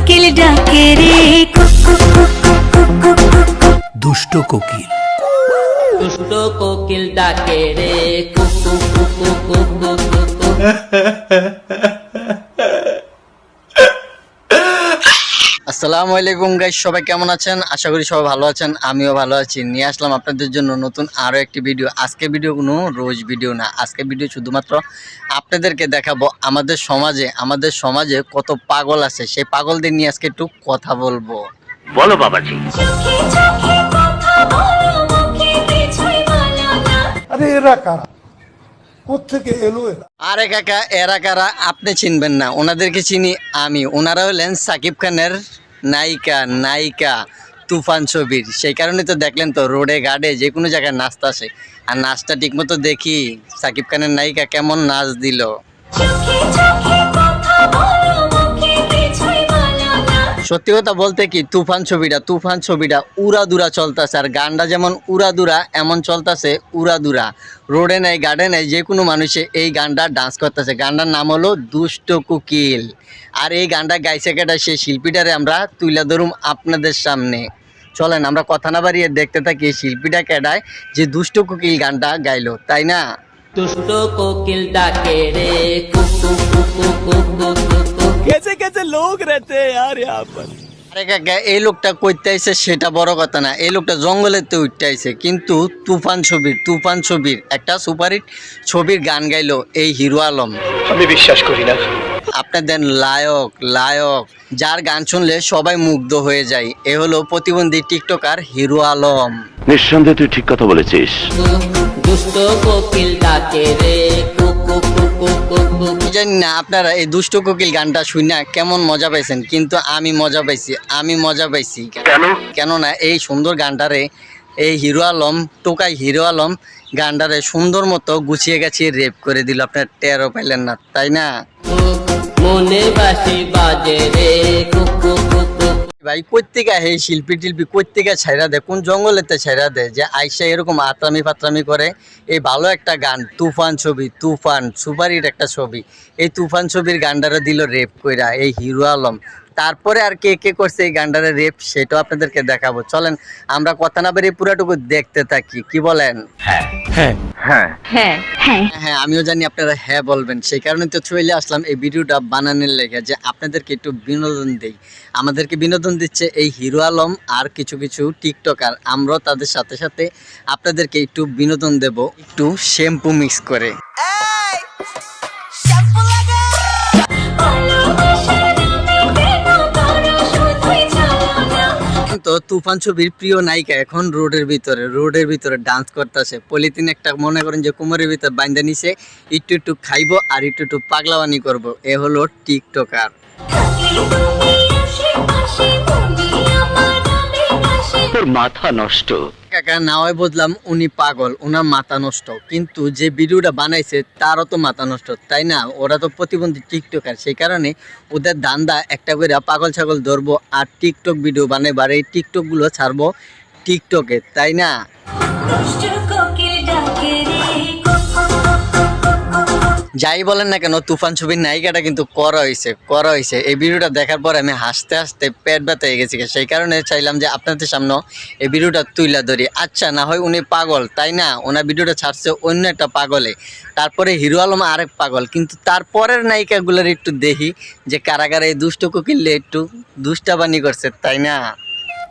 কোকিল ডাকে রে দুষ্ট কোকিল দুষ্ট কোকিল ডাকে রে কুকু কুকু কুকু কুকু। আসসালামু আলাইকুম গাইস, সবাই কেমন আছেন? আশা করি সবাই ভালো আছেন। আমিও ভালো আছি। নিয়ে আসলাম আপনাদের জন্য নতুন আরও একটি ভিডিও। আজকে ভিডিও কোনো রোজ ভিডিও না, আজকে ভিডিও শুধুমাত্র আপনাদেরকে দেখাবো আমাদের সমাজে কত পাগল আছে, সেই পাগলদের নিয়ে আজকে একটু কথা বলবো। বলো বাবাজি। চোখে চোখে কথা বলো মুখে কিছুই বলো না। আরে এরা কারা, কোত্থেকে এলো এরা? আরে কাকা, এরা কারা আপনি চিনবেন না, ওনাদেরকে চিনি আমি। ওনারা হলেন সাকিব খানের নায়িকা তুফান ছবির। সেই কারণে তো দেখলেন তো রোডে ঘাটে যে কোনো জায়গায় নাচতে আসে। আর নাচটা ঠিকমতো দেখি সাকিব খানের নায়িকা কেমন নাচ দিল। চোখে চোখে কথা বলো মুখে কিছুই বলো না। সত্যি কথা বলতে কি, তুফান ছবিটা উড়াদুরা চলতেছে। আর গানটা যেমন উড়াদুরা এমন চলতেছে উড়াদুরা। রোডে নাই গার্ডে নাই যে কোনো মানুষে এই গানটা ডান্স করতেছে। গানটার নাম হলো দুষ্ট কোকিল। আর এই গানটা গাইছে কেটা, সেই শিল্পীটারে আমরা তুলে ধরুম আপনাদের সামনে। চলেন আমরা কথা না বাড়িয়ে দেখতে থাকি শিল্পীটা কেডায় যে দুষ্ট কোকিল গানটা গাইলো, তাই না? দুষ্ট কোকিল ডাকে রে কুকু কুকু কুকু কুকু। আরে কাকা, এই লোকটা কইতে আইছে সেটা বড় কথা না, এই লোকটা জঙ্গলেতে উঠতে আইছে। কিন্তু তুফান ছবির একটা সুপারহিট ছবির গান গাইলো এই হিরো আলম। আমি বিশ্বাস করি না। আপনাদের লায়ক যার গান শুনলে সবাই মুগ্ধ হয়ে যায়, এ হলো প্রতিবন্ধী টিকটকার হিরো আলম। নিঃসন্দেহে তুই ঠিক কথা বলেছিস। দুষ্ট কোকিল ডাকে রে কুকু কুকু কুকু। জানি না আপনারা এই দুষ্ট কোকিল গানটা শুনে কেমন মজা পাইছেন, কিন্তু আমি মজা পাইছি। কেননা এই সুন্দর গানটারে এই টোকাই হিরো আলম গানটারে সুন্দর মতো গুছিয়ে গেছিয়ে রেপ করে দিল। আপনার টেরও পাইলেন না, তাই না? মনে বাসি বাজে রে কুকু কুকু। ভাই কোত্থেকে এই শিল্পী কোত্থেকে ছাইরা দেয়, কোন জঙ্গলেতে ছাইরা দেয় যে আইসা এরকম আত্রামি ফাত্রামি করে? এই ভালো একটা গান তুফান সুপারহিট একটা ছবি, এই তুফান ছবির গানটারে দিল রেপ কইরা এই হিরো আলম। তারপরে আর কে কে করছে এই গানটারে রেপ, সেটাও আপনাদেরকে দেখাবো। চলেন আমরা কথা না বেরিয়ে পুরাটুকু দেখতে থাকি, কি বলেন? হ্যাঁ, আমিও জানি আপনারা হ্যাঁ বলবেন। সেই কারণে তো চলে আসলাম এই ভিডিওটা বানানোর লেগে, যে আপনাদেরকে একটু বিনোদন দেই। আমাদেরকে বিনোদন দিচ্ছে এই হিরো আলম আর কিছু টিকটকার। আমরাও তাদের সাথে সাথে আপনাদেরকে একটু বিনোদন দেব, একটু শ্যাম্পু মিক্স করে। তো তুফান ছবির প্রিয় নায়িকা এখন রোডের ভিতরে ডান্স করতেছে। পলিথিন একটা মনে করেন যে কোমরের ভিতর বাইন্ধা নিছে, একটু খাইবো আর একটু পাগলাবানি করব। এ হলো টিকটকার। তোর মাথা নষ্ট। কাকা না হয় বুঝলাম উনি পাগল, ওনার মাথা নষ্ট, কিন্তু যে ভিডিওটা বানাইছে তারও তো মাথা নষ্ট, তাই না? ওরা তো প্রতিবন্ধী টিকটকার, সেই কারণে ওদের দান্দা একটা করে পাগল ছাগল ধরবো আর টিকটক ভিডিও বানাইবো আর এই টিকটক গুলো ছাড়বো টিকটকে, তাই না? দুষ্ট কোকিল ডাকে রে যাই বলেন না কেন, তুফান ছবির নায়িকাটা কিন্তু করা হয়েছে। এই ভিডিওটা দেখার পর আমি হাসতে পেট ব্যথা হয়ে গেছি। সেই কারণে চাইলাম যে আপনাদের সামনে এই ভিডিওটা তুইলা ধরি। আচ্ছা, না হয় উনি পাগল, তাই না? ওনার ভিডিওটা ছাড়ছে অন্য একটা পাগলে, তারপরে হিরো আলম আরেক পাগল, কিন্তু তারপরের নায়িকাগুলোর একটু দেখি যে কারা এই দুষ্ট কোকিলে একটু দুষ্টাবানি করছে, তাই না?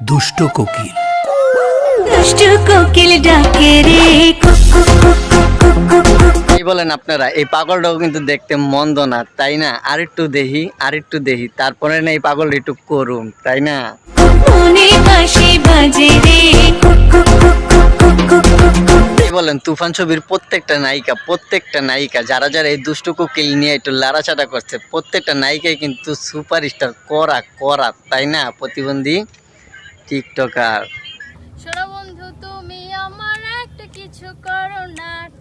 দুষ্ট কোকিল ডাকে রে এই বলেন আপনারা, এই পাগলটাও কিন্তু দেখতে মন্দ না, তাই না? আরেকটু দেখি তারপরে না এই পাগল একটু করুন, তাই না? মনে বাসি বাজে রে এই বলেন তুফান ছবির প্রত্যেকটা নায়িকা যারা এই দুষ্ট কোকিল নিয়ে একটু লাড়াচাড়া করছে, প্রত্যেকটা নায়িকাই কিন্তু সুপারস্টার করা, তাই না? প্রতিবন্ধী টিকটকার।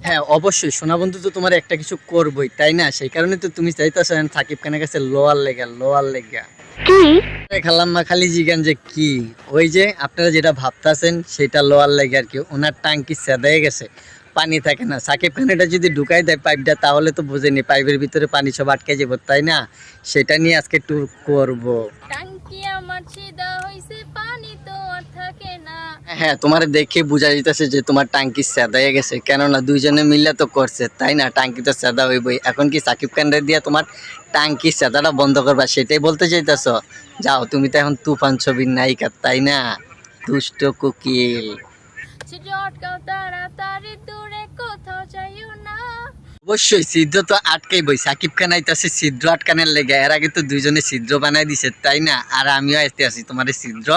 হ্যাঁ, অবশ্যই সোনা বন্ধু, তো তোমার একটা কিছু করবই, তাই না? সেই কারণে তো তুমি চাইতেছো সাকিব খানের কাছে লোয়ার লেগা খেলাম মা খালি জিগান যে কি, ওই যে আপনারা যেটা ভাবতেছেন সেটা লোয়ার লেগে আর কি। ওনার টাঙ্কি সেদাই গেছে, পানি থাকে না। সাকিব খান এটা যদি ঢুকাই দেয় পাইপটা, তাহলে তো বুঝেনি পাইপের ভিতরে পানি সব আটকে যাবো, তাই না? সেটা নিয়ে আজকে একটু করবো। হ্যাঁ, তোমার দেখে বোঝা যাইতেছে যে তোমার টাঙ্কি সেদা হয়ে গেছে, কেননা দুইজনে মিললে তো করছে, তাই না? টাঙ্কি তো সেদা হইবই। এখন কি সাকিব খানরে দিয়ে তোমার টাঙ্কি সেদাটা বন্ধ করবা, সেটাই বলতে চাইতেছ? যাও, তুমি তো এখন তুফান ছবির নায়িকা, তাই না? দুষ্ট কোকিল। অবশ্যই ছিদ্র তো আটকাইবই, সাকিব খান আইতাছে ছিদ্র আটকানের লেগে। এর আগে তো দুইজনে ছিদ্র বানাই দিছে, তাই না? আর আমিও আসতে আছি তোমার ছিদ্র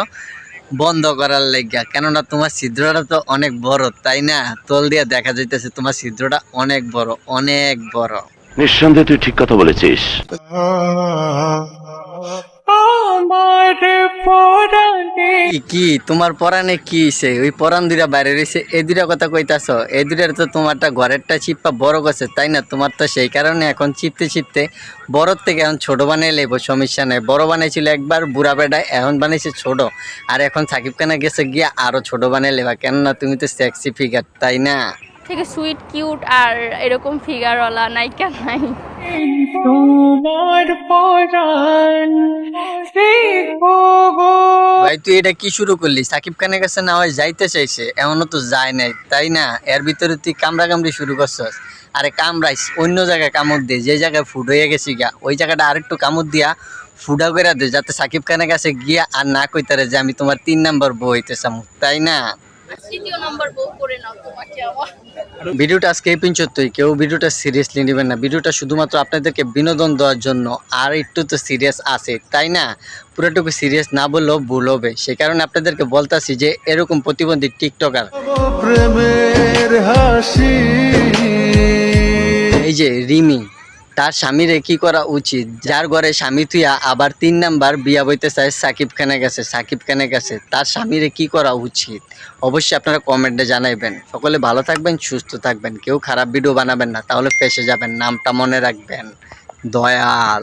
বন্ধ করার লেগা, কেননা তোমার ছিদ্রটা তো অনেক বড়, তাই না? তল দিয়ে দেখা যাইতেছে তোমার ছিদ্রটা অনেক বড়, অনেক বড়। নিঃসন্দেহে তুই ঠিক কথা বলেছিস। কি তোমার পরানে কি হইছে? ওই পরান দুইটা বাইরে রয়েছে, এই দুইটা কথা কইতাছ? এই দুইটার তো তোমারটা ঘরেরটা চিপা বড় করছে, তাই না? তোমার তো সেই কারণে এখন চিপতে চিপতে বড়র থেকে এখন ছোট বানিয়ে লেব, সমস্যা নেই। বড় বানাইছিল একবার বুড়া বেড়ায়, এখন বানাইছে ছোট। আর এখন সাকিব খানে গেছে গিয়ে আরো ছোট বানিয়ে লেবা, কেননা তুমি তো সেক্সি ফিগার, তাই না? থেকে সুইট কিউট আর এরকম ফিগারওয়ালা নায়িকা নাই। ভাই তুই এটা কি শুরু করলি? সাকিব খানের কাছে না হয় যাইতে চাইছে, এমনও তো যায় নাই, তাই না? এর ভিতরে তুই কামড়া কামড়ি শুরু করছস। আরে কামড়াইস অন্য জায়গায় কামড় দে, যে জায়গায় ফুড হয়ে গেছি গা, ওই জায়গাটা আরেকটু কামড় দিয়া ফুডা করে দে, যাতে সাকিব খানের কাছে গিয়া আর না কইতারে যে আমি তোমার 3 নাম্বার বউ হইতে চামু, তাই না? তৃতীয় নম্বর বউ করে নাও তোমাকে আমার। ভিডিওটা আজকে এই পর্যন্তই। কেউ ভিডিওটা সিরিয়াসলি নেবেন না, ভিডিওটা শুধুমাত্র আপনাদেরকে বিনোদন দেওয়ার জন্য। আর একটু তো সিরিয়াস আছে, তাই না? পুরোটুকু সিরিয়াস না বললেও ভুল হবে, সেই কারণে আপনাদেরকে বলতাছি যে এরকম প্রতিবন্ধী টিকটকার প্রেমের হাসি এই যে রিমি, তার স্বামীরে কি করা উচিত? যার ঘরে স্বামী থুইয়া আবার 3 নাম্বার বিয়া বইতে চায় সাকিব খানের কাছে, তার স্বামীরে কি করা উচিত? অবশ্যই আপনারা কমেন্টে জানাইবেন। সকলে ভালো থাকবেন, সুস্থ থাকবেন, কেউ খারাপ ভিডিও বানাবেন না, তাহলে ফেঁসে যাবেন। নামটা মনে রাখবেন, দয়াল।